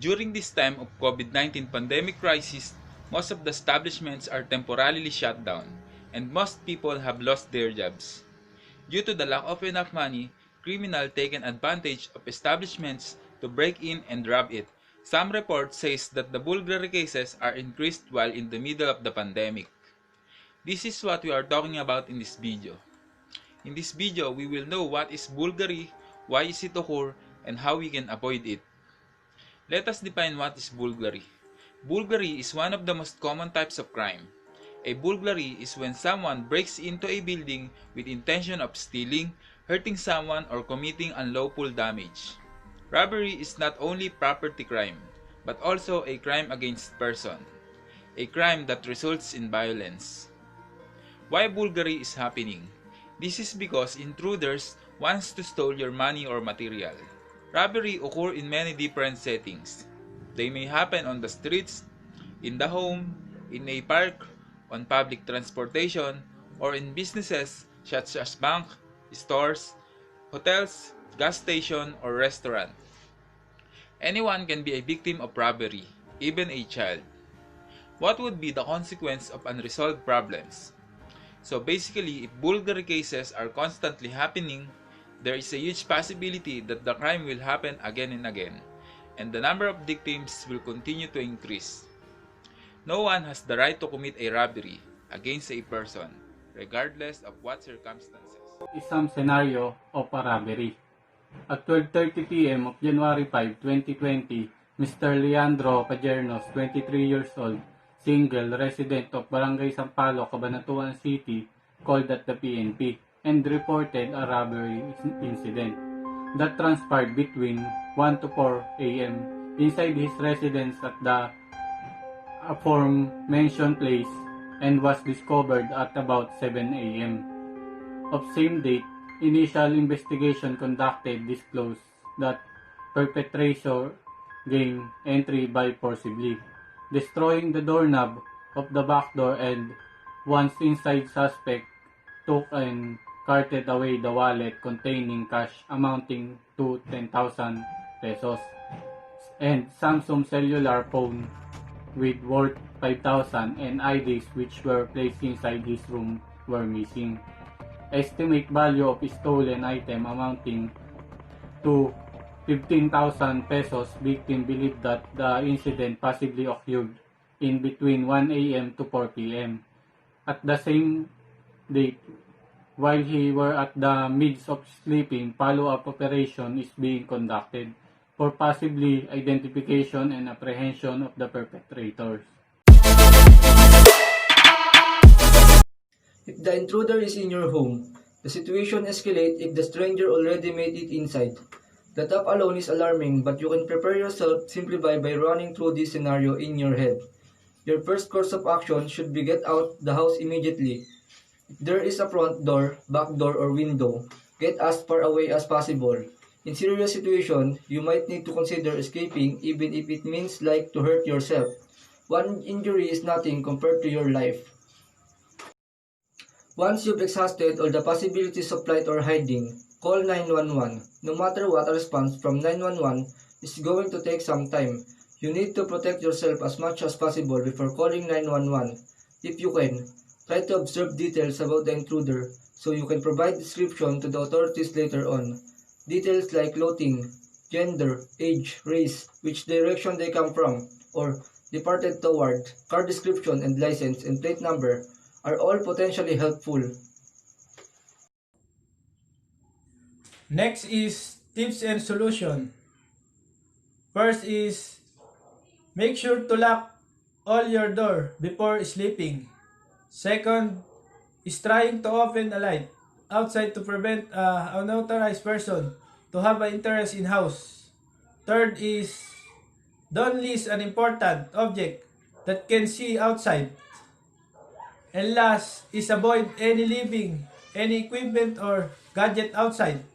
During this time of COVID-19 pandemic crisis, most of the establishments are temporarily shut down, and most people have lost their jobs. Due to the lack of enough money, criminals taken advantage of establishments to break in and rob it. Some reports says that the burglary cases are increased while in the middle of the pandemic. This is what we are talking about in this video. In this video, we will know what is burglary, why is it occur, and how we can avoid it. Let us define what is burglary. Burglary is one of the most common types of crime. A burglary is when someone breaks into a building with intention of stealing, hurting someone, or committing unlawful damage. Robbery is not only property crime, but also a crime against person, a crime that results in violence. Why burglary is happening? This is because intruders wants to steal your money or material. Robbery occur in many different settings. They may happen on the streets, in the home, in a park, on public transportation, or in businesses such as bank, stores, hotels, gas station, or restaurant. Anyone can be a victim of robbery, even a child. What would be the consequence of unresolved problems? So basically, if burglary cases are constantly happening, there is a huge possibility that the crime will happen again and again, and the number of victims will continue to increase. No one has the right to commit a robbery against a person, regardless of what circumstances. Isang scenario of a robbery. At 12:30 p.m. of January 5, 2020, Mr. Leandro Pajernos, 23 years old, single, resident of Barangay Sampalo, Cabanatuan City, called at the PNP and reported a robbery incident that transpired between 1 to 4 a.m. inside his residence at the aforementioned place and was discovered at about 7 a.m. of same date. Initial investigation conducted disclosed that perpetrator gained entry by forcibly destroying the doorknob of the back door, and once inside, suspect took and carted away the wallet containing cash amounting to 10,000 pesos and Samsung cellular phone with worth 5,000, and IDs which were placed inside his room were missing. Estimate value of stolen item amounting to 15,000 pesos. Victim believed that the incident possibly occurred in between 1 a.m. to 4 p.m. At the same date, while he were at the midst of sleeping, follow-up operation is being conducted for possibly identification and apprehension of the perpetrators. If the intruder is in your home, the situation escalates if the stranger already made it inside. The thought alone is alarming, but you can prepare yourself simply by running through this scenario in your head. Your first course of action should be get out the house immediately. If there is a front door, back door, or window, get as far away as possible. In serious situation, you might need to consider escaping even if it means like to hurt yourself. One injury is nothing compared to your life. Once you've exhausted all the possibilities of flight or hiding, call 911. No matter what, a response from 911 is going to take some time. You need to protect yourself as much as possible before calling 911. If you can, try to observe details about the intruder so you can provide description to the authorities later on. Details like clothing, gender, age, race, which direction they come from, or departed toward, car description and license and plate number are all potentially helpful. Next is tips and solution. First is make sure to lock all your door before sleeping. Second is trying to open a light outside to prevent an unauthorized person to have an interest in house. Third is don't leave an important object that can see outside. And last is avoid any equipment or gadget outside.